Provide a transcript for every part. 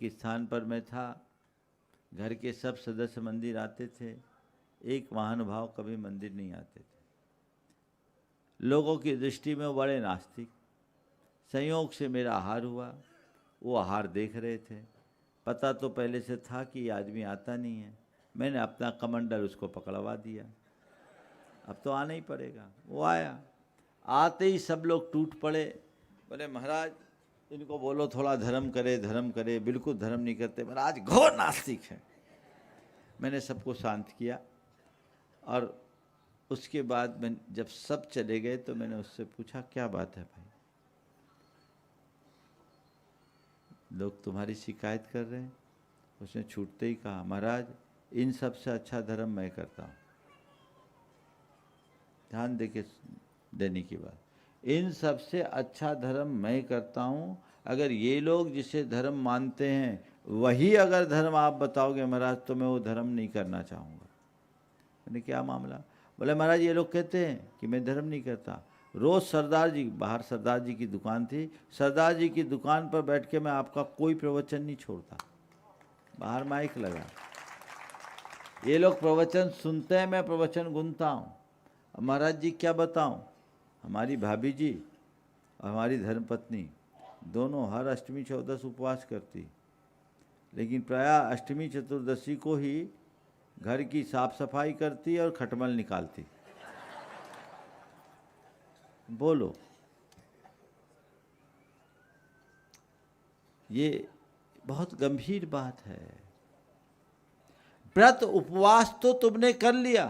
के स्थान पर मैं था, घर के सब सदस्य मंदिर आते थे, एक महानुभाव कभी मंदिर नहीं आते थे। लोगों की दृष्टि में वो बड़े नास्तिक। संयोग से मेरा आहार हुआ, वो आहार देख रहे थे। पता तो पहले से था कि ये आदमी आता नहीं है। मैंने अपना कमंडल उसको पकड़वा दिया, अब तो आना ही पड़ेगा। वो आया, आते ही सब लोग टूट पड़े, बोले महाराज इनको बोलो थोड़ा धर्म करे, धर्म करे। बिल्कुल धर्म नहीं करते महाराज, घोर नास्तिक है। मैंने सबको शांत किया और उसके बाद मैं जब सब चले गए तो मैंने उससे पूछा क्या बात है भाई, लोग तुम्हारी शिकायत कर रहे हैं। उसने छूटते ही कहा महाराज इन सब से अच्छा धर्म मैं करता हूँ। ध्यान देके देने की बात, इन सब से अच्छा धर्म मैं करता हूँ। अगर ये लोग जिसे धर्म मानते हैं वही अगर धर्म आप बताओगे महाराज तो मैं वो धर्म नहीं करना चाहूँगा। मैंने क्या मामला? बोले महाराज ये लोग कहते हैं कि मैं धर्म नहीं करता। रोज़ सरदार जी, बाहर सरदार जी की दुकान थी, सरदार जी की दुकान पर बैठ के मैं आपका कोई प्रवचन नहीं छोड़ता। बाहर माइक लगा, ये लोग प्रवचन सुनते हैं, मैं प्रवचन गुनता हूँ। महाराज जी क्या बताऊँ, हमारी भाभी जी और हमारी धर्मपत्नी दोनों हर अष्टमी चौदस उपवास करती, लेकिन प्रायः अष्टमी चतुर्दशी को ही घर की साफ सफाई करती और खटमल निकालती। बोलो, ये बहुत गंभीर बात है। व्रत उपवास तो तुमने कर लिया,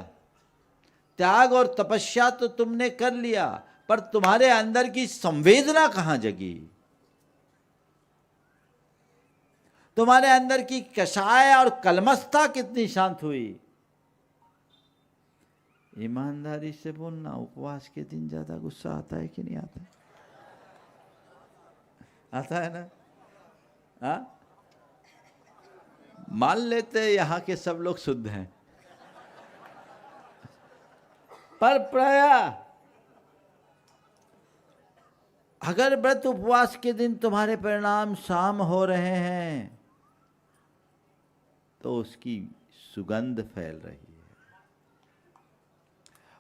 त्याग और तपस्या तो तुमने कर लिया, पर तुम्हारे अंदर की संवेदना कहाँ जगी? तुम्हारे अंदर की कषाय और कलमस्ता कितनी शांत हुई? ईमानदारी से बोलना, उपवास के दिन ज्यादा गुस्सा आता है कि नहीं आता? आता है ना? हाँ, मान लेते यहाँ के सब लोग शुद्ध हैं, पर प्रायः अगर व्रत उपवास के दिन तुम्हारे परिणाम शाम हो रहे हैं तो उसकी सुगंध फैल रही है।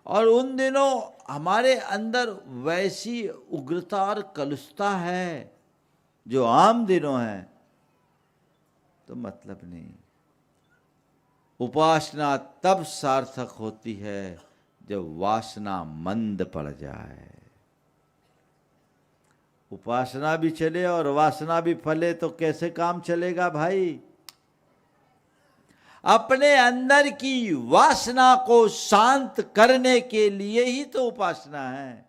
और उन दिनों हमारे अंदर वैसी उग्रता और कलुषता है जो आम दिनों है तो मतलब नहीं। उपासना तब सार्थक होती है जब वासना मंद पड़ जाए। उपासना भी चले और वासना भी फले तो कैसे काम चलेगा भाई? अपने अंदर की वासना को शांत करने के लिए ही तो उपासना है।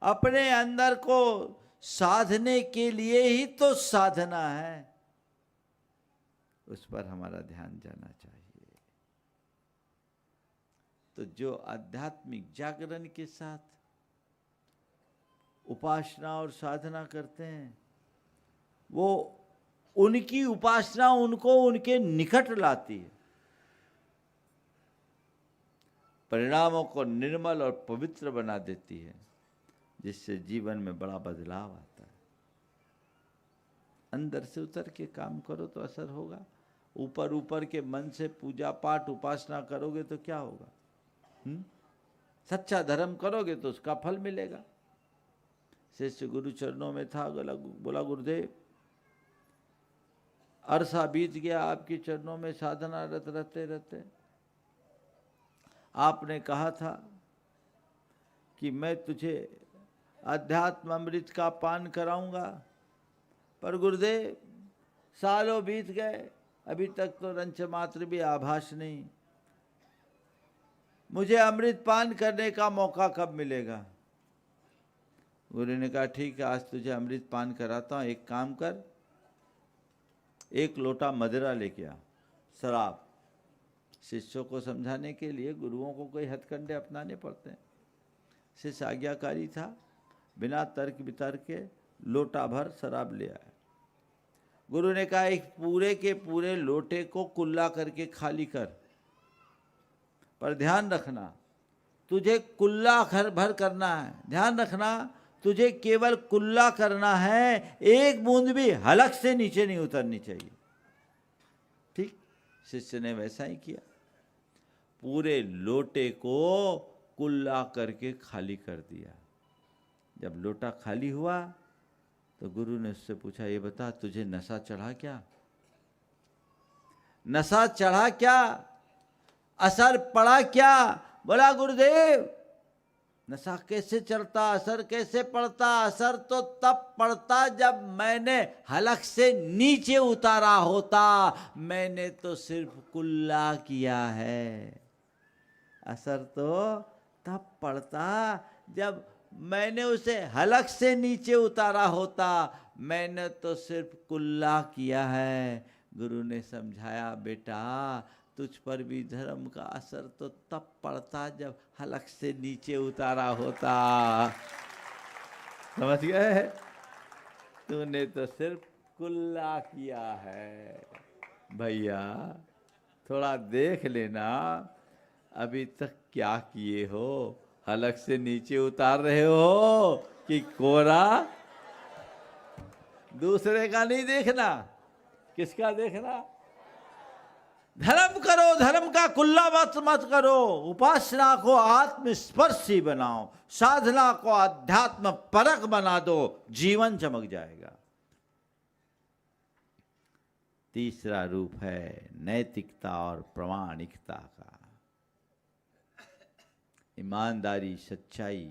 अपने अंदर को साधने के लिए ही तो साधना है। उस पर हमारा ध्यान जाना चाहिए। तो जो आध्यात्मिक जागरण के साथ उपासना और साधना करते हैं, वो उनकी उपासना उनको उनके निकट लाती है, परिणामों को निर्मल और पवित्र बना देती है, जिससे जीवन में बड़ा बदलाव आता है। अंदर से उतर के काम करो तो असर होगा। ऊपर ऊपर के मन से पूजा पाठ उपासना करोगे तो क्या होगा? सच्चा धर्म करोगे तो उसका फल मिलेगा। शिष्य गुरु चरणों में था, बोला गुरुदेव अरसा बीत गया आपके चरणों में साधना रत रहते रहते। आपने कहा था कि मैं तुझे अध्यात्म अमृत का पान कराऊंगा, पर गुरुदेव सालों बीत गए, अभी तक तो रंच मात्र भी आभास नहीं। मुझे अमृत पान करने का मौका कब मिलेगा? गुरु ने कहा ठीक है, आज तुझे अमृत पान कराता हूँ। एक काम कर, एक लोटा मदिरा लेके आ, शराब। शिष्यों को समझाने के लिए गुरुओं को कोई हथकंडे अपनाने पड़ते हैं। शिष्य आज्ञाकारी था, बिना तर्क वितर्क के लोटा भर शराब ले आया। गुरु ने कहा एक पूरे के पूरे लोटे को कुल्ला करके खाली कर, पर ध्यान रखना तुझे कुल्ला भर करना है। ध्यान रखना तुझे केवल कुल्ला करना है, एक बूंद भी हलक से नीचे नहीं उतरनी चाहिए। ठीक, शिष्य ने वैसा ही किया, पूरे लोटे को कुल्ला करके खाली कर दिया। जब लोटा खाली हुआ तो गुरु ने उससे पूछा, ये बता तुझे नशा चढ़ा क्या? नशा चढ़ा क्या? असर पड़ा क्या? बोला गुरुदेव, नशा कैसे चढ़ता, असर कैसे पड़ता? असर तो तब पड़ता जब मैंने हलक से नीचे उतारा होता, मैंने तो सिर्फ कुल्ला किया है। असर तो तब पड़ता जब मैंने उसे हलक से नीचे उतारा होता, मैंने तो सिर्फ कुल्ला किया है। गुरु ने समझाया, बेटा तुझ पर भी धर्म का असर तो तब पड़ता जब हलक से नीचे उतारा होता। समझ गए? तूने तो सिर्फ कुल्ला किया है। भैया थोड़ा देख लेना, अभी तक क्या किए हो? हलक से नीचे उतार रहे हो कि कोरा? दूसरे का नहीं देखना, किसका देखना? धर्म करो, धर्म का कुल्ला मत करो। उपासना को आत्मस्पर्शी बनाओ, साधना को अध्यात्म परक बना दो, जीवन चमक जाएगा। तीसरा रूप है नैतिकता और प्रामाणिकता का। ईमानदारी, सच्चाई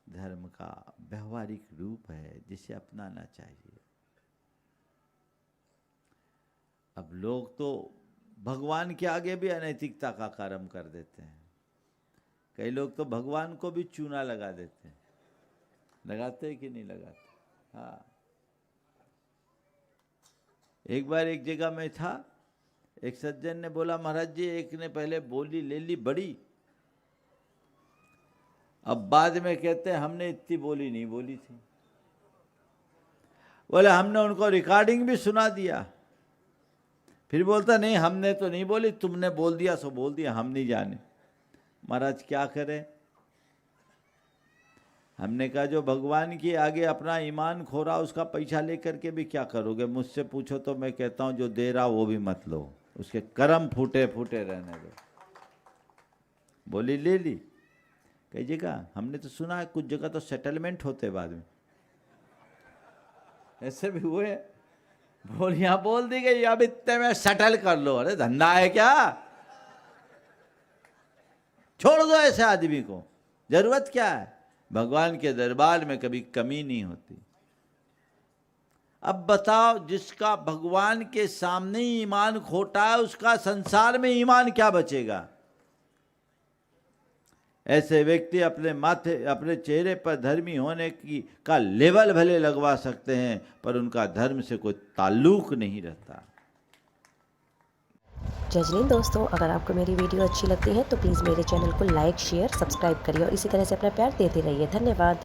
धर्म का व्यवहारिक रूप है जिसे अपनाना चाहिए। अब लोग तो भगवान के आगे भी अनैतिकता का कर्म कर देते हैं। कई लोग तो भगवान को भी चूना लगा देते हैं। लगाते हैं कि नहीं लगाते? हाँ, एक बार एक जगह में था, एक सज्जन ने बोला, महाराज जी एक ने पहले बोली ले ली बड़ी, अब बाद में कहते हैं हमने इतनी बोली नहीं बोली थी। बोले हमने उनको रिकॉर्डिंग भी सुना दिया। फिर बोलता नहीं हमने तो नहीं बोली, तुमने बोल दिया सो बोल दिया, हम नहीं जाने। महाराज क्या करें? हमने कहा जो भगवान के आगे अपना ईमान खो रहा उसका पैसा लेकर के भी क्या करोगे? मुझसे पूछो तो मैं कहता हूँ जो दे रहा वो भी मत लो, उसके कर्म फूटे फूटे रहने दो। बोली ले ली। कई जगह हमने तो सुना है, कुछ जगह तो सेटलमेंट होते बाद में, ऐसे भी हुए। बोलियां बोल दी गई, अब इतने में सेटल कर लो। अरे धंधा है क्या? छोड़ दो ऐसे आदमी को, जरूरत क्या है? भगवान के दरबार में कभी कमी नहीं होती। अब बताओ, जिसका भगवान के सामने ही ईमान खोटा है उसका संसार में ईमान क्या बचेगा? ऐसे व्यक्ति अपने माथे, अपने चेहरे पर धर्मी होने की का लेवल भले लगवा सकते हैं, पर उनका धर्म से कोई ताल्लुक नहीं रहता। जजनीन दोस्तों, अगर आपको मेरी वीडियो अच्छी लगती है तो प्लीज़ मेरे चैनल को लाइक, शेयर, सब्सक्राइब करिए और इसी तरह से अपना प्यार देते रहिए। धन्यवाद।